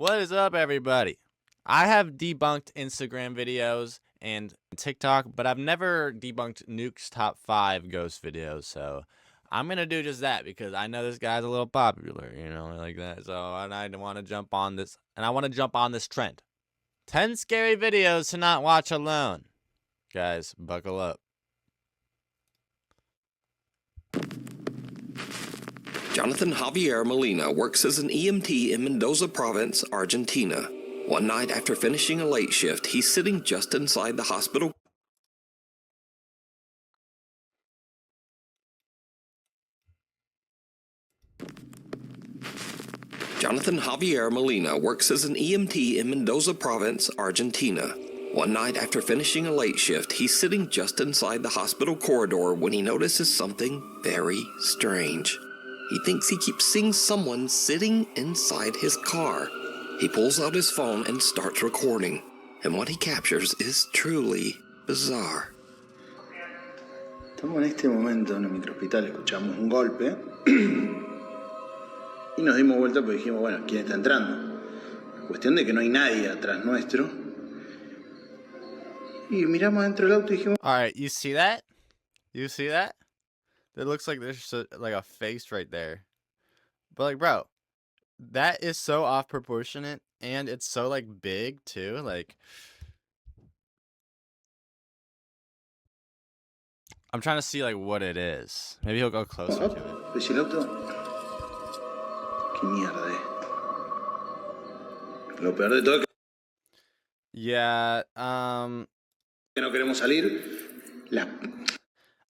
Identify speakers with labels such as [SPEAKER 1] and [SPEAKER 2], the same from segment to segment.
[SPEAKER 1] What is up, everybody? I have debunked Instagram videos and TikTok, but I've never debunked Nukes top 5 ghost videos, so I'm gonna do just that because I know this guy's a little popular, like that. So and I want to jump on this, and I want to jump on this trend. 10 scary videos to not watch alone. Guys, buckle up.
[SPEAKER 2] Jonathan Javier Molina works as an EMT in Mendoza Province, Argentina. One night after finishing a late shift, he's sitting just inside the hospital. Jonathan Javier Molina works as an EMT in Mendoza Province, Argentina. One night after finishing a late shift, he's sitting just inside the hospital corridor when he notices something very strange. He thinks he keeps seeing someone sitting inside his car. He pulls out his phone and starts recording, and what he captures is truly bizarre.
[SPEAKER 3] Estamos en este momento en el microhospital, escuchamos un golpe y nos dimos vuelta porque dijimos, bueno, ¿quién está entrando? Cuestión de que no hay nadie atrás nuestro. Y miramos dentro del auto y dijimos...
[SPEAKER 1] Alright, you see that? You see that? It looks like there's like a face right there. But like, bro, that is so off proportionate, and it's so like big too. Like, I'm trying to see like what it is. Maybe he'll go closer to it.
[SPEAKER 3] ¿Ves el auto? Qué mierda, Lo peor de todo es
[SPEAKER 1] Yeah,
[SPEAKER 3] que no queremos salir.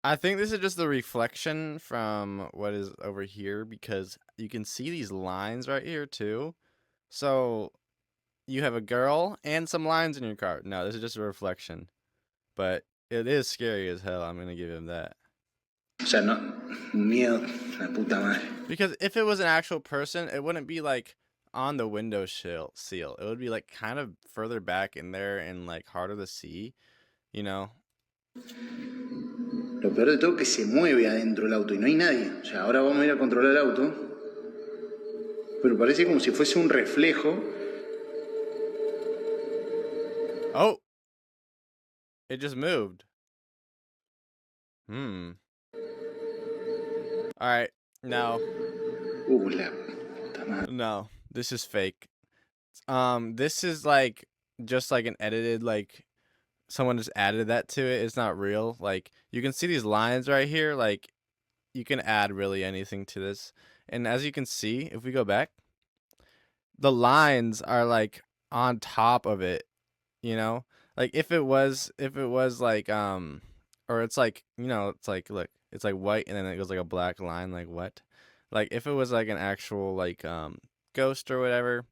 [SPEAKER 1] I think this is just the reflection from what is over here, because you can see these lines right here too. So you have a girl and some lines in your car. No, this is just a reflection, but it is scary as hell. I'm gonna give him that.
[SPEAKER 3] O sea, no, miedo, la puta madre.
[SPEAKER 1] Because if it was an actual person, it wouldn't be like on the window seal. It would be like kind of further back in there and like harder to see, you know?
[SPEAKER 3] Lo peor de todo es que se mueve adentro del auto y no hay nadie. O sea, ahora vamos a ir a controlar el auto, pero parece como si fuese un reflejo.
[SPEAKER 1] Oh! It just moved. Alright, no.
[SPEAKER 3] La puta madre.
[SPEAKER 1] No, this is fake. This is like just like an edited, like someone just added that to it. It's not real. Like, you can see these lines right here. Like, you can add really anything to this. And as you can see, if we go back, the lines are like on top of it, you know? Like if it was like or it's like, it's like, look, it's like white and then it goes like a black line, like what? Like if it was like an actual like ghost or whatever,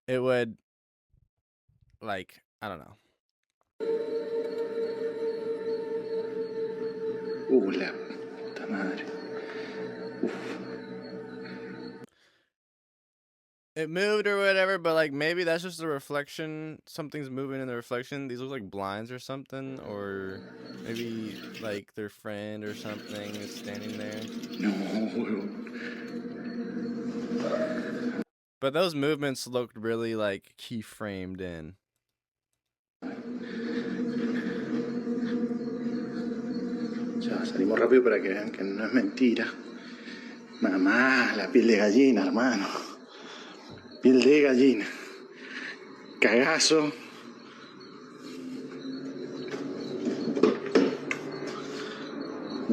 [SPEAKER 1] it would, like, I don't know.
[SPEAKER 3] La puta madre.
[SPEAKER 1] It moved or whatever, but like maybe that's just a reflection. Something's moving in the reflection. These look like blinds or something, or maybe like their friend or something is standing there.
[SPEAKER 3] No.
[SPEAKER 1] But those movements looked really like key-framed in.
[SPEAKER 3] Ya, salimos rápido para que vean que no es mentira. Mamá, la piel de gallina, hermano. Piel de gallina. Cagazo.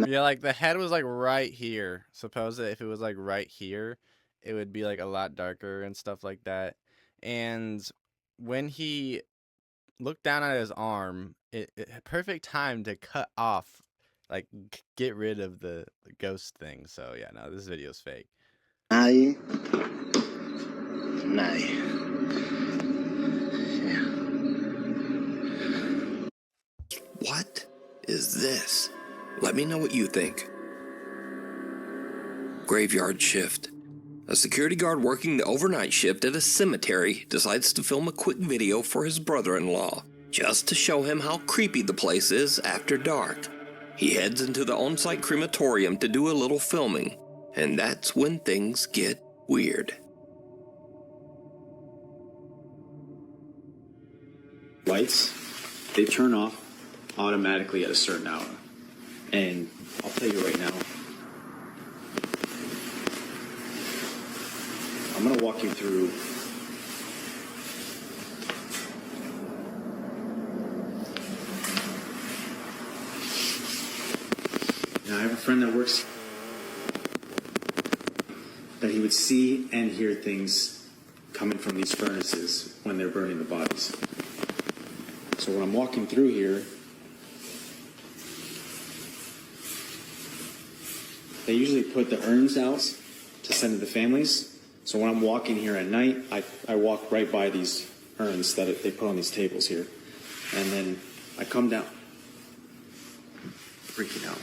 [SPEAKER 1] Yeah, like the head was like right here. Suppose that if it was like right here, it would be like a lot darker and stuff like that. And when he looked down at his arm, it perfect time to cut off, like get rid of the ghost thing. So yeah, no, this video's fake.
[SPEAKER 3] Nadie.
[SPEAKER 2] What is this? Let me know what you think. Graveyard shift. A security guard working the overnight shift at a cemetery decides to film a quick video for his brother-in-law, just to show him how creepy the place is after dark. He heads into the on-site crematorium to do a little filming, and that's when things get weird.
[SPEAKER 4] lights, they turn off automatically at a certain hour. And I'll tell you right now, I'm going to walk you through now. I have a friend that works that he would see and hear things coming from these furnaces when they're burning the bodies. So when I'm walking through here, they usually put the urns out to send to the families. So when I'm walking here at night, I walk right by these urns that they put on these tables here. And then I come down, freaking out.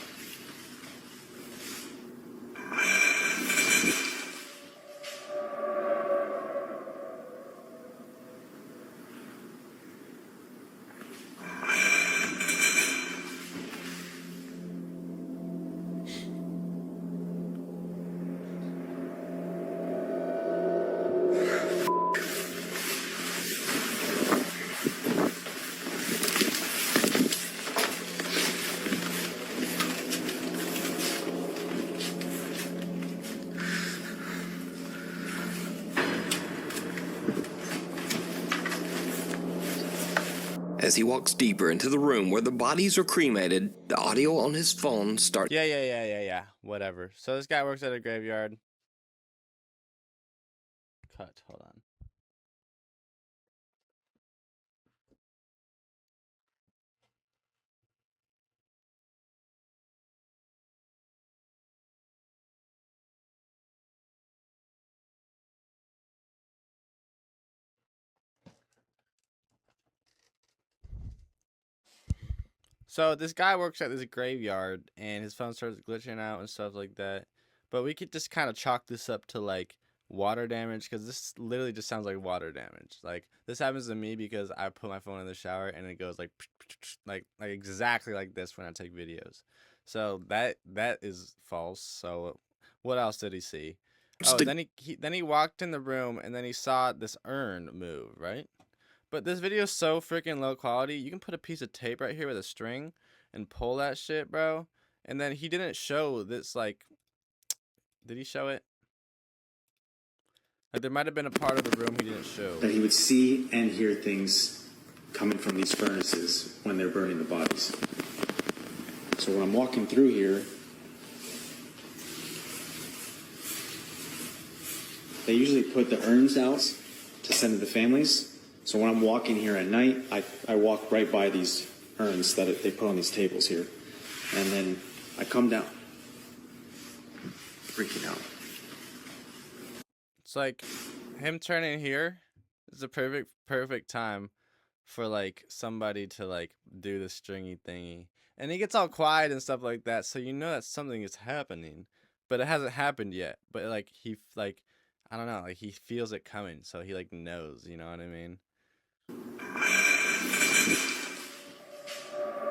[SPEAKER 2] As he walks deeper into the room where the bodies are cremated, the audio on his phone starts.
[SPEAKER 1] Yeah. Whatever. So this guy works at a graveyard. Cut. Hold on. So this guy works at this graveyard, and his phone starts glitching out and stuff like that. But we could just kind of chalk this up to like water damage, because this literally just sounds like water damage. Like this happens to me because I put my phone in the shower and it goes like like exactly like this when I take videos. So that is false. So what else did he see? Oh, then he walked in the room and then he saw this urn move, right? But this video is so freaking low quality. You can put a piece of tape right here with a string and pull that shit, bro. And then he didn't show this, like, did he show it? Like, there might have been a part of the room he didn't show.
[SPEAKER 4] That he would see and hear things coming from these furnaces when they're burning the bodies. So when I'm walking through here, they usually put the urns out to send to the families. So when I'm walking here at night, I walk right by these urns that they put on these tables here. And then I come down, freaking out.
[SPEAKER 1] It's like him turning here is a perfect time for like somebody to like do the stringy thingy. And he gets all quiet and stuff like that, so you know that something is happening. But it hasn't happened yet. But like he like I don't know, like he feels it coming, so he like knows, you know what I mean?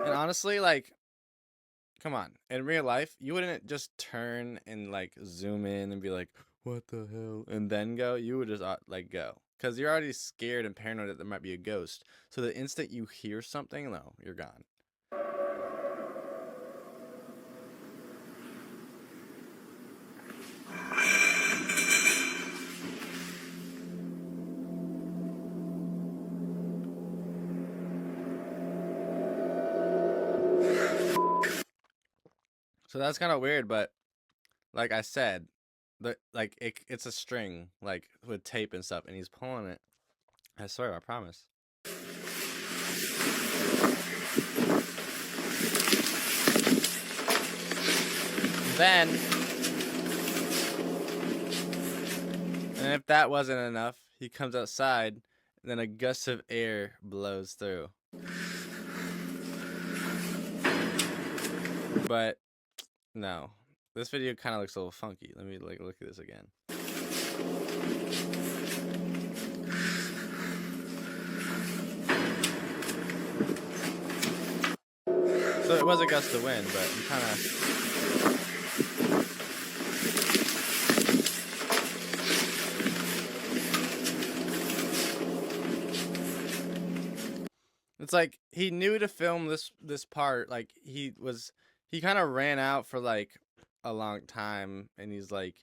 [SPEAKER 1] And honestly, like, come on, in real life, you wouldn't just turn and like zoom in and be like, what the hell, and then go. You would just like go, because you're already scared and paranoid that there might be a ghost. So the instant you hear something, no, you're gone. So that's kind of weird, but like I said, it's a string like with tape and stuff, and he's pulling it. I swear, I promise. Then, and if that wasn't enough, he comes outside, and then a gust of air blows through. But no, this video kind of looks a little funky. Let me like look at this again. So it was a gust of wind, but I'm kind of. It's like he knew to film this part. Like he kind of ran out for like a long time, and he's like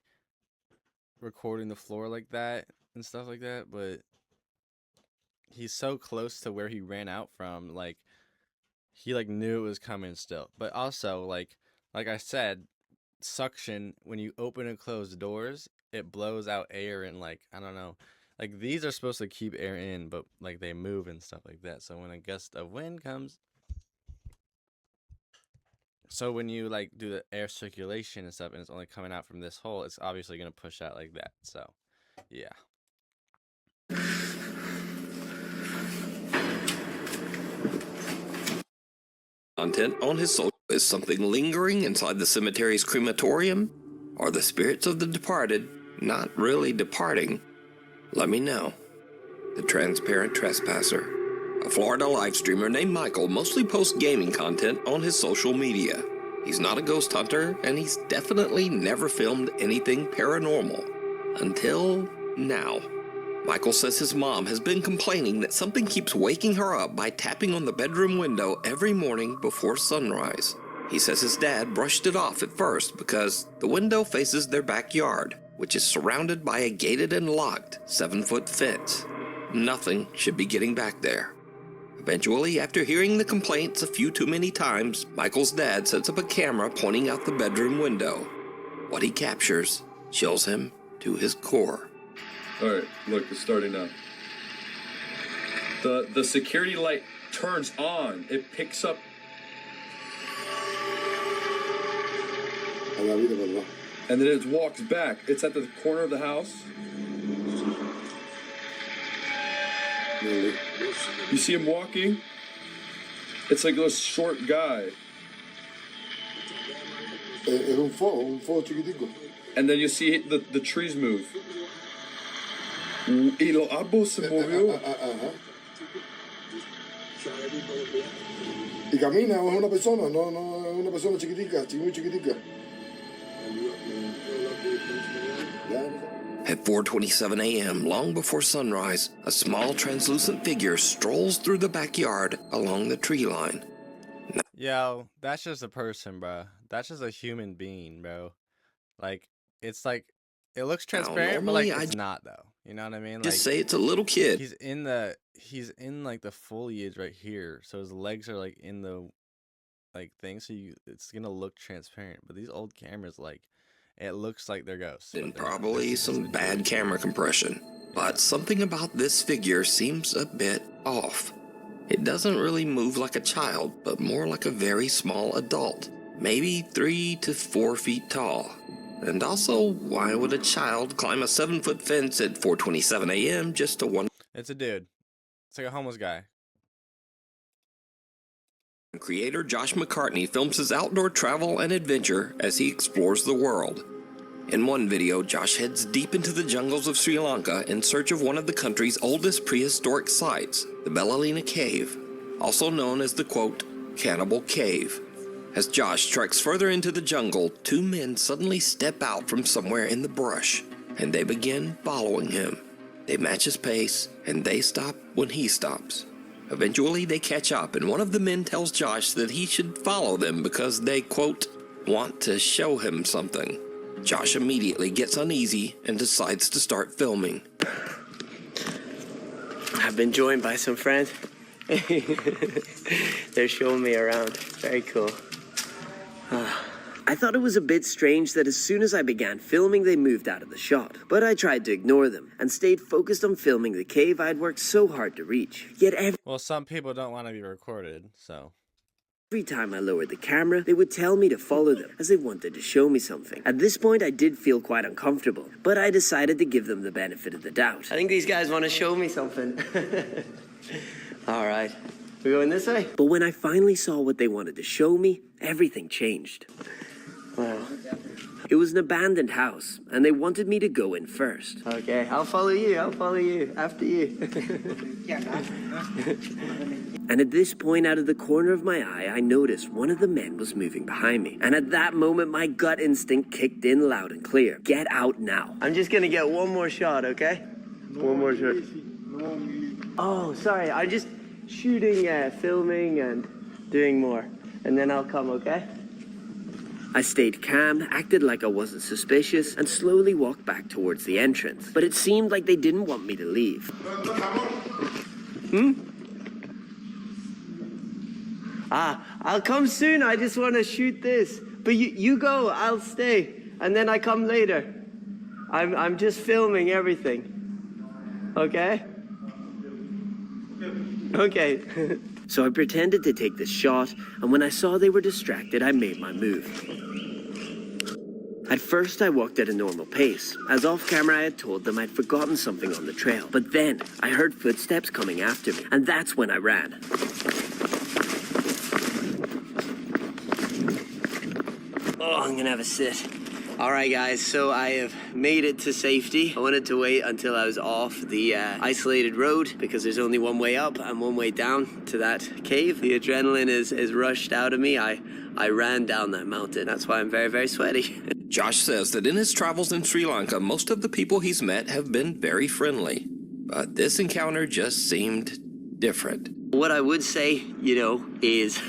[SPEAKER 1] recording the floor like that and stuff like that. But he's so close to where he ran out from. Like he like knew it was coming still. But also like I said, suction, when you open and close doors, it blows out air, and like I don't know. Like these are supposed to keep air in, but like they move and stuff like that. So when a gust of wind comes, so when you like do the air circulation and stuff, and it's only coming out from this hole, it's obviously gonna push out like that. So, yeah.
[SPEAKER 2] Content on his social. Is something lingering inside the cemetery's crematorium? Are the spirits of the departed not really departing? Let me know. The Transparent Trespasser. A Florida live streamer named Michael mostly posts gaming content on his social media. He's not a ghost hunter, and he's definitely never filmed anything paranormal. Until now. Michael says his mom has been complaining that something keeps waking her up by tapping on the bedroom window every morning before sunrise. He says his dad brushed it off at first because the window faces their backyard, which is surrounded by a gated and locked 7-foot fence. Nothing should be getting back there. Eventually, after hearing the complaints a few too many times, Michael's dad sets up a camera pointing out the bedroom window. What he captures chills him to his core.
[SPEAKER 5] Alright, look, it's starting now. The security light turns on. It picks up. And then it walks back. It's at the corner of the house. You see him walking? It's like a short guy. And then you see the trees move. Y los árboles se movió.
[SPEAKER 6] Y camina, es una persona, no es una persona chiquitica, muy chiquitica.
[SPEAKER 2] At 4:27 a.m., long before sunrise, a small translucent figure strolls through the backyard along the tree line.
[SPEAKER 1] Yo, that's just a person, bro. That's just a human being, bro. Like, it's like, it looks transparent, but like it's not though. You know what I mean?
[SPEAKER 2] Just
[SPEAKER 1] like,
[SPEAKER 2] say it's a little kid.
[SPEAKER 1] He's in like the foliage right here, so his legs are like in the like thing, so it's gonna look transparent. But these old cameras, like, it looks like they're ghosts.
[SPEAKER 2] And probably some bad camera compression. But something about this figure seems a bit off. It doesn't really move like a child, but more like a very small adult, maybe 3 to 4 feet tall. And also, why would a child climb a 7-foot fence at 4:27 a.m. just to one?
[SPEAKER 1] It's a dude. It's like a homeless guy.
[SPEAKER 2] Creator Josh McCartney films his outdoor travel and adventure as he explores the world. In one video, Josh heads deep into the jungles of Sri Lanka in search of one of the country's oldest prehistoric sites, the Belalina Cave, also known as the, quote, Cannibal Cave. As Josh treks further into the jungle, 2 men suddenly step out from somewhere in the brush, and they begin following him. They match his pace, and they stop when he stops. Eventually, they catch up, and one of the men tells Josh that he should follow them because they, quote, want to show him something. Josh immediately gets uneasy and decides to start filming.
[SPEAKER 7] I've been joined by some friends. They're showing me around. Very cool. I thought it was a bit strange that as soon as I began filming, they moved out of the shot. But I tried to ignore them and stayed focused on filming the cave I'd worked so hard to reach. Yet
[SPEAKER 1] well, some people don't want to be recorded, so.
[SPEAKER 7] Every time I lowered the camera, they would tell me to follow them, as they wanted to show me something. At this point, I did feel quite uncomfortable, but I decided to give them the benefit of the doubt. I think these guys want to show me something. All right. We're going this way? But when I finally saw what they wanted to show me, everything changed. Wow. It was an abandoned house, and they wanted me to go in first. Okay, I'll follow you. After you. And at this point, out of the corner of my eye, I noticed one of the men was moving behind me. And at that moment, my gut instinct kicked in loud and clear. Get out now. I'm just gonna get one more shot, okay? One more shot. Oh, sorry, shooting, filming, and doing more. And then I'll come, okay? I stayed calm, acted like I wasn't suspicious, and slowly walked back towards the entrance. But it seemed like they didn't want me to leave. I'll come soon. I just want to shoot this. But you go, I'll stay. And then I come later. I'm just filming everything. Okay? Okay. So I pretended to take the shot, and when I saw they were distracted, I made my move. At first, I walked at a normal pace, as off camera I had told them I'd forgotten something on the trail. But then, I heard footsteps coming after me, and that's when I ran. Oh, I'm gonna have a sit. All right, guys, so I have made it to safety. I wanted to wait until I was off the isolated road because there's only one way up and one way down to that cave. The adrenaline is rushed out of me. I ran down that mountain. That's why I'm very, very sweaty.
[SPEAKER 2] Josh says that in his travels in Sri Lanka, most of the people he's met have been very friendly. But this encounter just seemed different.
[SPEAKER 7] What I would say, is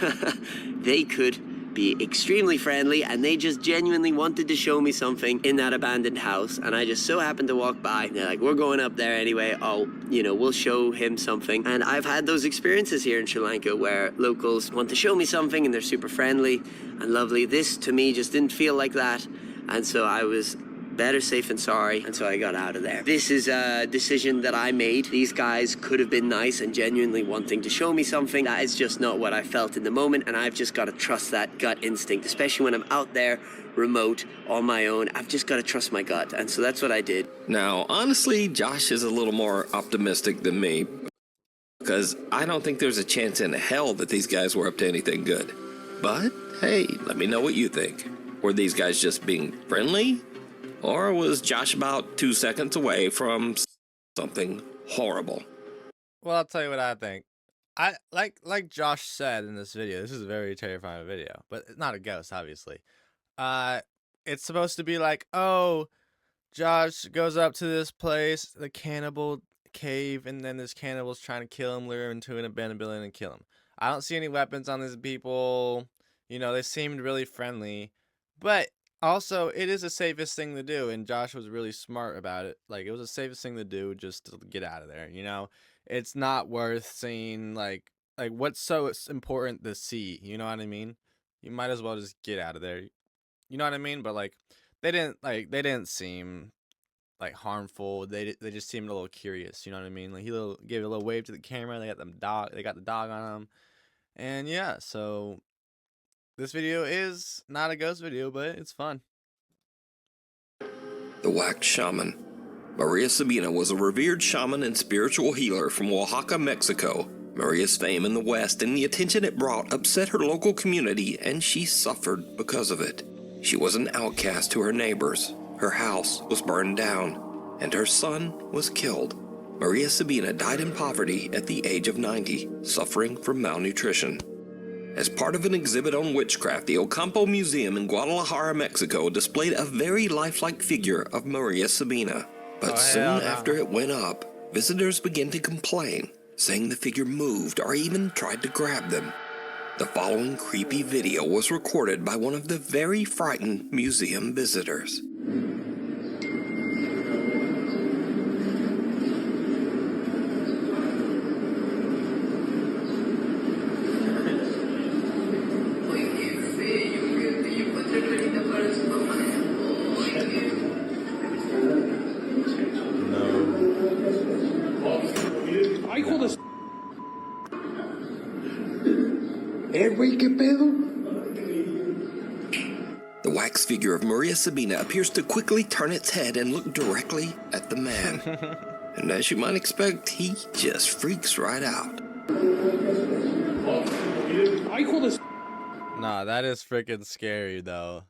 [SPEAKER 7] they could be extremely friendly, and they just genuinely wanted to show me something in that abandoned house, and I just so happened to walk by. They're like, we're going up there anyway. Oh, we'll show him something. And I've had those experiences here in Sri Lanka where locals want to show me something and they're super friendly and lovely. This to me just didn't feel like that, and so I was better safe than sorry, and so I got out of there. This is a decision that I made. These guys could have been nice and genuinely wanting to show me something. That is just not what I felt in the moment, and I've just got to trust that gut instinct, especially when I'm out there remote on my own. I've just got to trust my gut, and so that's what I did.
[SPEAKER 2] Now, honestly, Josh is a little more optimistic than me, because I don't think there's a chance in hell that these guys were up to anything good. But, hey, let me know what you think. Were these guys just being friendly? Or was Josh about 2 seconds away from something horrible?
[SPEAKER 1] Well, I'll tell you what I think. I like Josh said in this video, this is a very terrifying video, but it's not a ghost, obviously. It's supposed to be like, oh, Josh goes up to this place, the cannibal cave, and then this cannibal's trying to kill him, lure him into an abandoned building and kill him. I don't see any weapons on these people. They seemed really friendly, but also, it is the safest thing to do, and Josh was really smart about it. Like, it was the safest thing to do just to get out of there, It's not worth seeing, like what's so important to see, you know what I mean? You might as well just get out of there, you know what I mean? But, they didn't seem, harmful. They just seemed a little curious, you know what I mean? Like, he gave a little wave to the camera, they got the dog on him, and yeah, so this video is not a ghost video, but it's fun.
[SPEAKER 2] The Wax Shaman. Maria Sabina was a revered shaman and spiritual healer from Oaxaca, Mexico. Maria's fame in the West and the attention it brought upset her local community, and she suffered because of it. She was an outcast to her neighbors. Her house was burned down, and her son was killed. Maria Sabina died in poverty at the age of 90, suffering from malnutrition. As part of an exhibit on witchcraft, the Ocampo Museum in Guadalajara, Mexico displayed a very lifelike figure of Maria Sabina. But soon after it went up, visitors began to complain, saying the figure moved or even tried to grab them. The following creepy video was recorded by one of the very frightened museum visitors.
[SPEAKER 3] Güey, ¿qué pedo?
[SPEAKER 2] The wax figure of Maria Sabina appears to quickly turn its head and look directly at the man. And as you might expect, he just freaks right out.
[SPEAKER 1] Nah, that is freaking scary, though.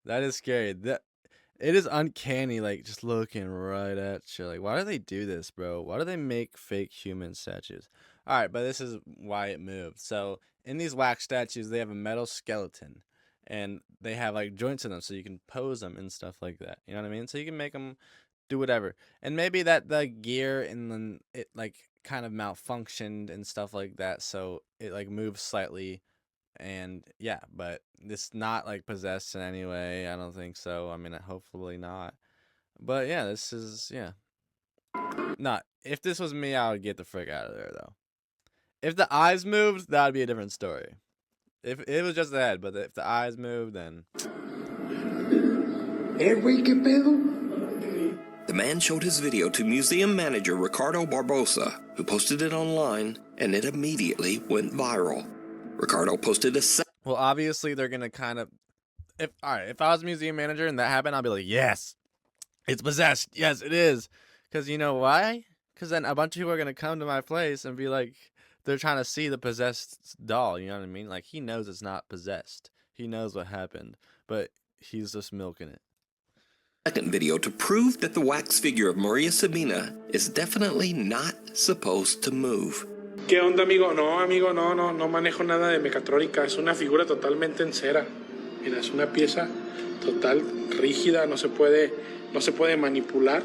[SPEAKER 1] That is scary. It is uncanny, just looking right at you. Like, why do they do this, bro? Why do they make fake human statues? All right, but this is why it moved. So, in these wax statues, they have a metal skeleton, and they have, joints in them, so you can pose them and stuff like that. You know what I mean? So you can make them do whatever. And maybe that the gear and then it, kind of malfunctioned and stuff like that, so it like moves slightly. And yeah, but it's not like possessed in any way. I don't think so. I mean, hopefully not. But yeah, this is, yeah. Not if this was me, I would get the frick out of there though. If the eyes moved, that would be a different story. If it was just the head, but if the eyes moved, then.
[SPEAKER 3] Güey, ¿qué pedo?
[SPEAKER 2] The man showed his video to museum manager Ricardo Barbosa, who posted it online, and it immediately went viral. Ricardo posted a
[SPEAKER 1] Well, obviously they're gonna kind of. If I was a museum manager and that happened, I'd be like, yes, it's possessed. Yes, it is. Because you know why? Because then a bunch of people are gonna come to my place and be like, they're trying to see the possessed doll. You know what I mean? Like, he knows it's not possessed. He knows what happened, but he's just milking it.
[SPEAKER 2] second video to prove that the wax figure of Maria Sabina is definitely not supposed to move.
[SPEAKER 8] ¿Qué onda, amigo? No, no manejo nada de mecatrónica. Es una figura totalmente en cera. Mira, es una pieza total, rígida, no se puede manipular.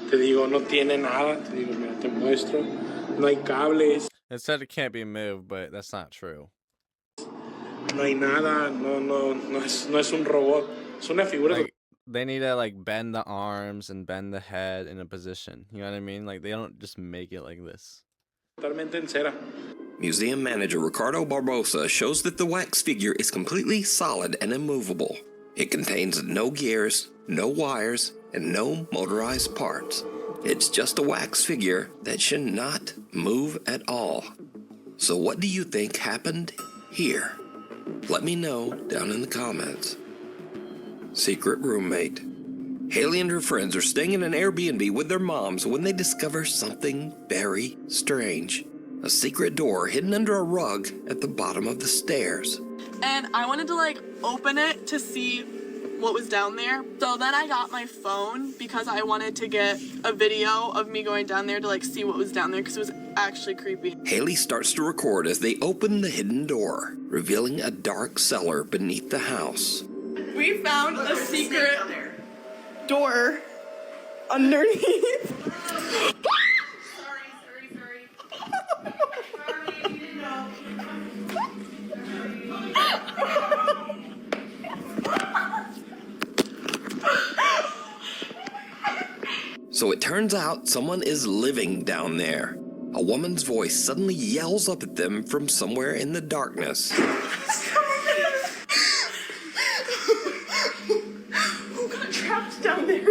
[SPEAKER 8] Te digo, no tiene nada. Te digo, mira, te muestro. No hay cables.
[SPEAKER 1] It said it can't be moved, but that's not true.
[SPEAKER 8] No hay nada. No es un robot. Es una figura.
[SPEAKER 1] Like, they need to like bend the arms and bend the head in a position. You know what I mean? Like, they don't just make it like this.
[SPEAKER 8] Totalmente en cera.
[SPEAKER 2] Museum manager Ricardo Barbosa shows that the wax figure is completely solid and immovable. It contains no gears, no wires, and no motorized parts. It's just a wax figure that should not move at all. So what do you think happened here? Let me know down in the comments. Secret roommate. Haley and her friends are staying in an Airbnb with their moms when they discover something very strange. A secret door hidden under a rug at the bottom of the stairs.
[SPEAKER 9] And I wanted to like open it to see what was down there. So then I got my phone because I wanted to get a video of me going down there to like see what was down there because it was actually creepy.
[SPEAKER 2] Haley starts to record as they open the hidden door, revealing a dark cellar beneath the house.
[SPEAKER 9] We found a secret door underneath.
[SPEAKER 2] So it turns out someone is living down there. A woman's voice suddenly yells up at them from somewhere in the darkness.
[SPEAKER 9] Who got trapped down there?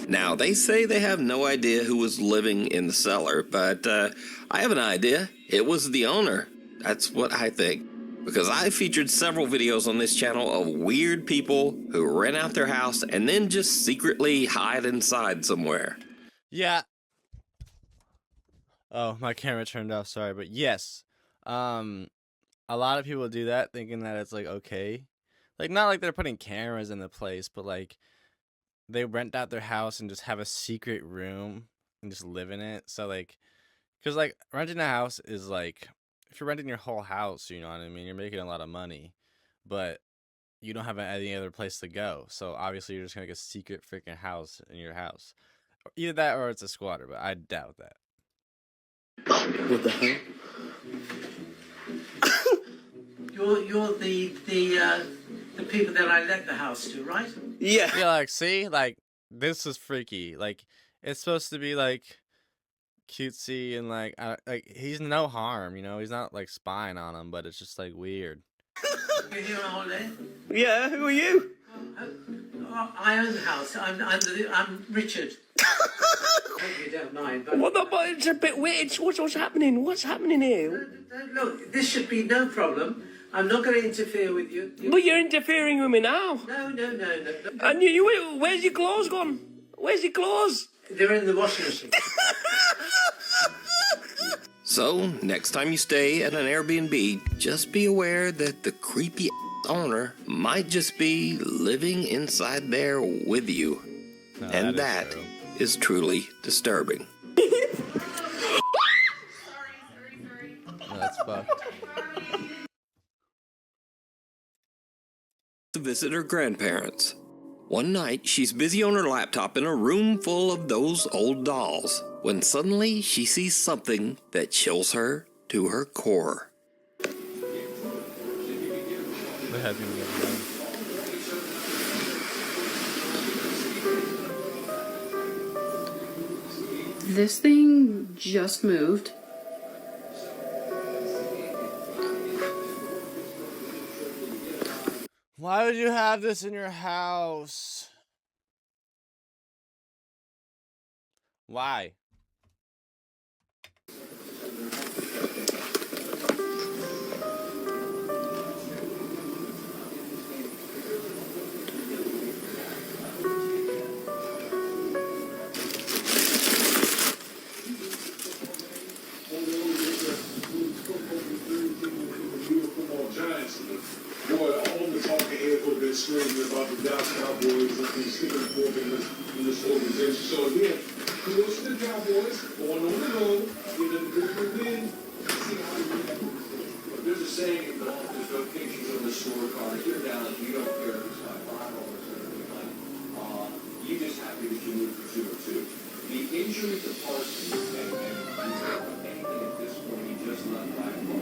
[SPEAKER 2] Now, they say they have no idea who was living in the cellar, but I have an idea. It was the owner. That's what I think. Because I featured several videos on this channel of weird people who rent out their house and then just secretly hide inside somewhere.
[SPEAKER 1] Yeah. Oh, my camera turned off, sorry, but yes. A lot of people do that thinking that it's like okay. Like, not like they're putting cameras in the place, but like they rent out their house and just have a secret room and just live in it. So like, because like renting a house is like, if you're renting your whole house, you know what I mean, you're making a lot of money, but you don't have any other place to go. So obviously you're just gonna get a secret freaking house in your house. Either that or it's a squatter, but I doubt that.
[SPEAKER 7] What the hell?
[SPEAKER 10] You're the people that I let the house to, right?
[SPEAKER 7] Yeah.
[SPEAKER 1] Yeah, like, see, like, this is freaky. Like, it's supposed to be like cutesy and like he's no harm, you know. He's not like spying on him, but it's just like weird.
[SPEAKER 10] You're here on holiday?
[SPEAKER 7] Yeah, who are you?
[SPEAKER 10] I own the house. I'm Richard. Hope you don't mind. But
[SPEAKER 7] What the? But it's a bit weird. What's happening? What's happening here?
[SPEAKER 10] look, this should be no problem. I'm not going to interfere with you.
[SPEAKER 7] But you're interfering with me now.
[SPEAKER 10] No.
[SPEAKER 7] And where's your clothes gone? Where's your clothes?
[SPEAKER 10] They're in the washing machine.
[SPEAKER 2] So, next time you stay at an Airbnb, just be aware that the creepy owner might just be living inside there with you.
[SPEAKER 1] No,
[SPEAKER 2] And
[SPEAKER 1] that
[SPEAKER 2] that is truly disturbing.
[SPEAKER 1] That's fucked.
[SPEAKER 2] To visit her grandparents. One night, she's busy on her laptop in a room full of those old dolls, when suddenly she sees something that chills her to her core.
[SPEAKER 1] They had me in the room.
[SPEAKER 11] This thing just moved.
[SPEAKER 1] Why would you have this in your house? Why?
[SPEAKER 6] Boy, all the talking heads would have been screaming about the Dallas Cowboys and the sticking fork in this organization. So again, kudos to the Cowboys going on the road, getting a good win. See how we react. But there's a saying in golf, there's no pictures on the scorecard. If you're Dallas, you don't care if it's by $5 or anything like you're just happy that you moved for 2-2. The injury to Parsons and anything at this point, he just let Black go.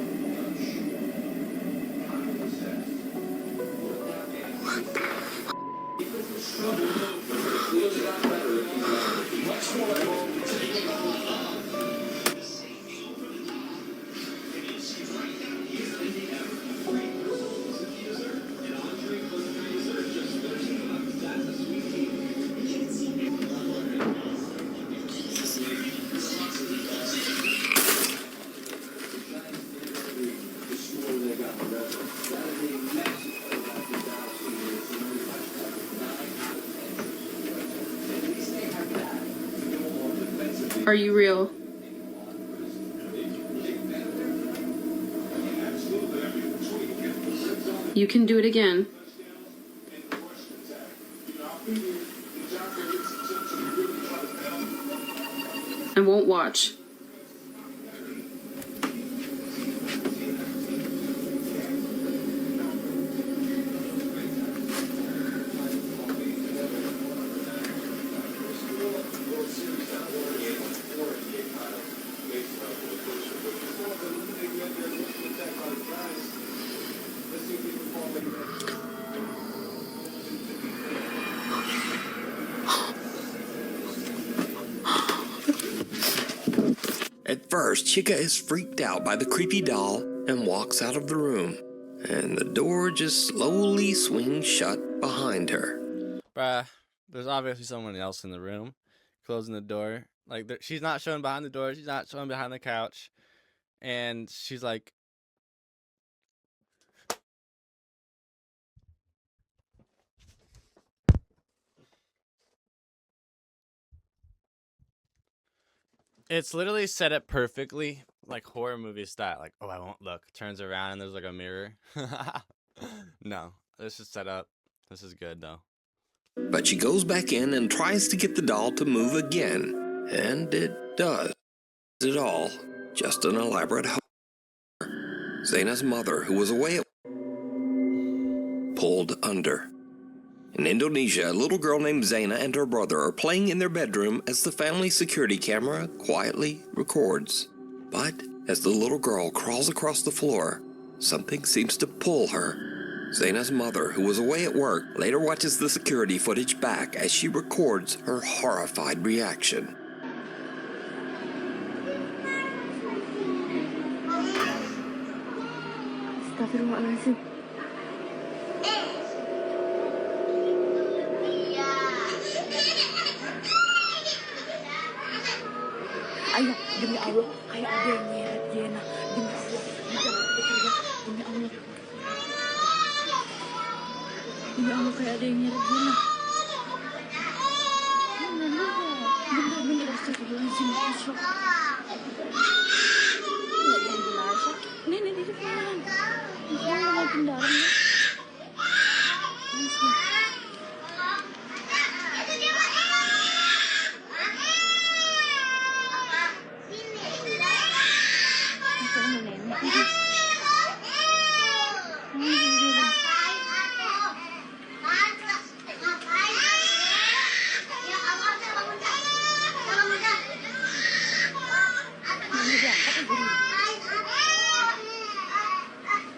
[SPEAKER 11] Are you real? You can do it again. I won't watch.
[SPEAKER 2] At first, Chica is freaked out by the creepy doll and walks out of the room, and the door just slowly swings shut behind her.
[SPEAKER 1] Bruh, there's obviously someone else in the room, closing the door. Like, she's not showing behind the door, she's not showing behind the couch, and she's like, it's literally set up perfectly, like horror movie style. Like, oh, I won't look. Turns around and there's like a mirror. No, this is set up. This is good though.
[SPEAKER 2] But she goes back in and tries to get the doll to move again, and it does. It all just an elaborate hoax. Zaina's mother, who was away, pulled under. In Indonesia, a little girl named Zaina and her brother are playing in their bedroom as the family security camera quietly records. But as the little girl crawls across the floor, something seems to pull her. Zaina's mother, who was away at work, later watches the security footage back as she records her horrified reaction.
[SPEAKER 12] Astagfirullahaladzim. Ayah, demi Allah, kayak ada yang nyeret Jena. Demi Allah, demi Allah. Demi Allah, kayak ada yang nyeret Jena. Bener, astagfirullahaladzim. Nggak yang jelas. Nih, di depan. Jangan makin dalam ya.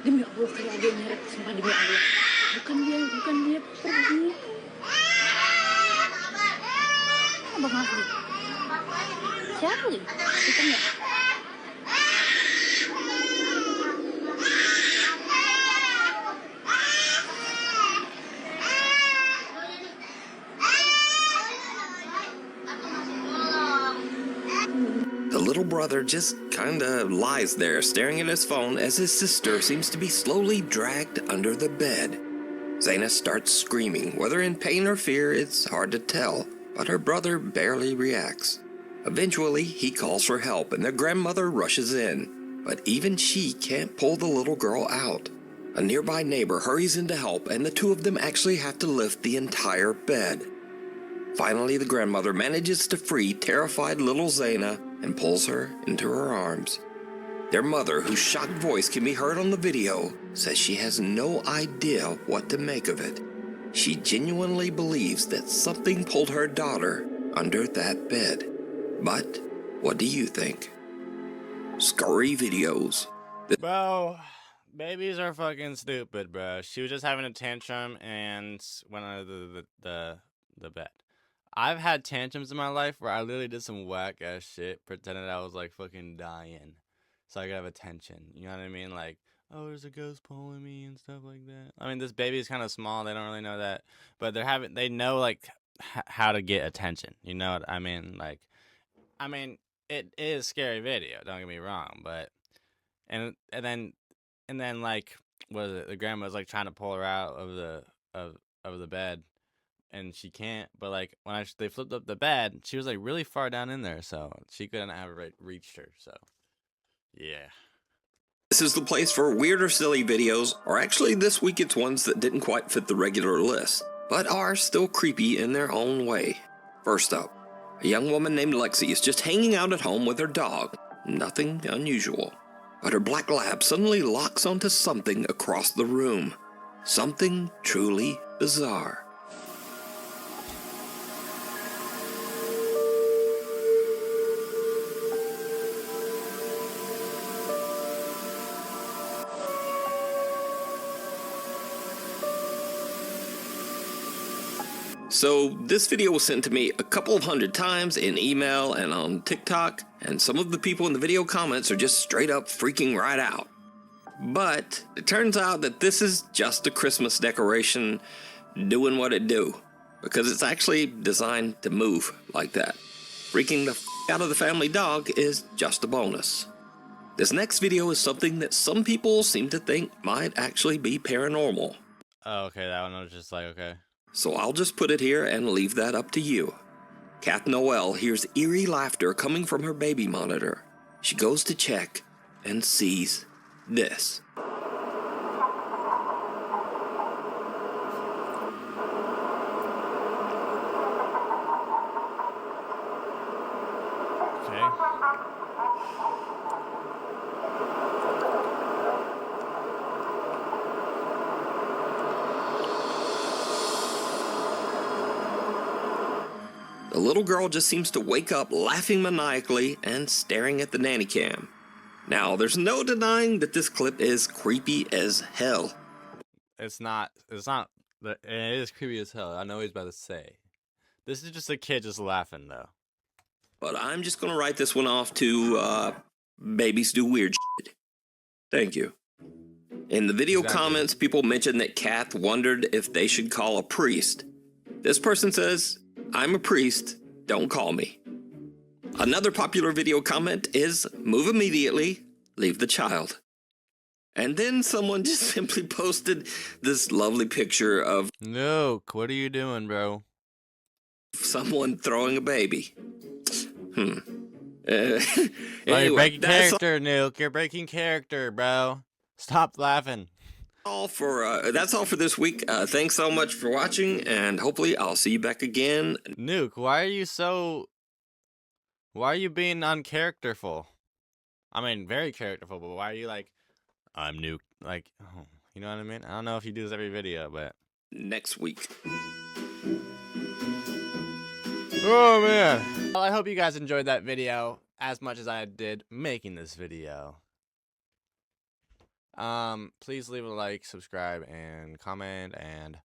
[SPEAKER 12] Demi Allah, kalau ada yang nyeret, sumpah demi Allah. Bukan dia pergi. Abang Asli. Siapa nih? Itu enggak?
[SPEAKER 2] The little brother just kinda lies there staring at his phone as his sister seems to be slowly dragged under the bed. Zaina starts screaming. Whether in pain or fear, it's hard to tell, but her brother barely reacts. Eventually, he calls for help and their grandmother rushes in, but even she can't pull the little girl out. A nearby neighbor hurries in to help, and the two of them actually have to lift the entire bed. Finally, the grandmother manages to free terrified little Zaina and pulls her into her arms. Their mother, whose shocked voice can be heard on the video, says she has no idea what to make of it. She genuinely believes that something pulled her daughter under that bed. But what do you think? Scary videos.
[SPEAKER 1] Bro, babies are fucking stupid, bro. She was just having a tantrum and went under the bed. I've had tantrums in my life where I literally did some whack ass shit, pretending I was like fucking dying, so I could have attention. You know what I mean? Like, oh, there's a ghost pulling me and stuff like that. I mean, this baby is kind of small; they don't really know that, but they know like how to get attention. You know what I mean? Like, I mean, it is a scary video. Don't get me wrong, but and then like, what is it? The grandma's like trying to pull her out of the bed. And she can't, but like when they flipped up the bed, she was like really far down in there, so she couldn't have reached her. So, yeah.
[SPEAKER 2] This is the place for weird or silly videos, or actually this week it's ones that didn't quite fit the regular list, but are still creepy in their own way. First up, a young woman named Lexi is just hanging out at home with her dog. Nothing unusual. But her black lab suddenly locks onto something across the room. Something truly bizarre. So this video was sent to me a couple of hundred times in email and on TikTok, and some of the people in the video comments are just straight up freaking right out. But it turns out that this is just a Christmas decoration doing what it do, because it's actually designed to move like that. Freaking the out of the family dog is just a bonus. This next video is something that some people seem to think might actually be paranormal.
[SPEAKER 1] Oh, okay, that one was just like, okay.
[SPEAKER 2] So I'll just put it here and leave that up to you. Kath Noel hears eerie laughter coming from her baby monitor. She goes to check and sees this. The little girl just seems to wake up laughing maniacally and staring at the nanny cam. Now, there's no denying that this clip is creepy as hell.
[SPEAKER 1] It is creepy as hell. I know what he's about to say. This is just a kid just laughing, though.
[SPEAKER 2] But I'm just gonna write this one off to, babies do weird shit. Thank you. In the video comments, people mentioned that Kath wondered if they should call a priest. This person says, I'm a priest, don't call me. Another popular video comment is, move immediately, leave the child. And then someone just simply posted this lovely picture of
[SPEAKER 1] Nuke, what are you doing, bro?
[SPEAKER 2] someone throwing a baby.
[SPEAKER 1] You're
[SPEAKER 2] Anyway,
[SPEAKER 1] breaking
[SPEAKER 2] that's
[SPEAKER 1] character, Nuke. You're breaking character, bro. Stop laughing.
[SPEAKER 2] that's all for this week. Thanks so much for watching, and hopefully I'll see you back again.
[SPEAKER 1] Nuke, why are you being uncharacterful? I mean, very characterful, but why are you like, I'm Nuke? Like, oh, you know what I mean? I don't know if you do this every video, but.
[SPEAKER 2] Next week.
[SPEAKER 1] Oh, man. Well, I hope you guys enjoyed that video as much as I did making this video. Please leave a like, subscribe, and comment, and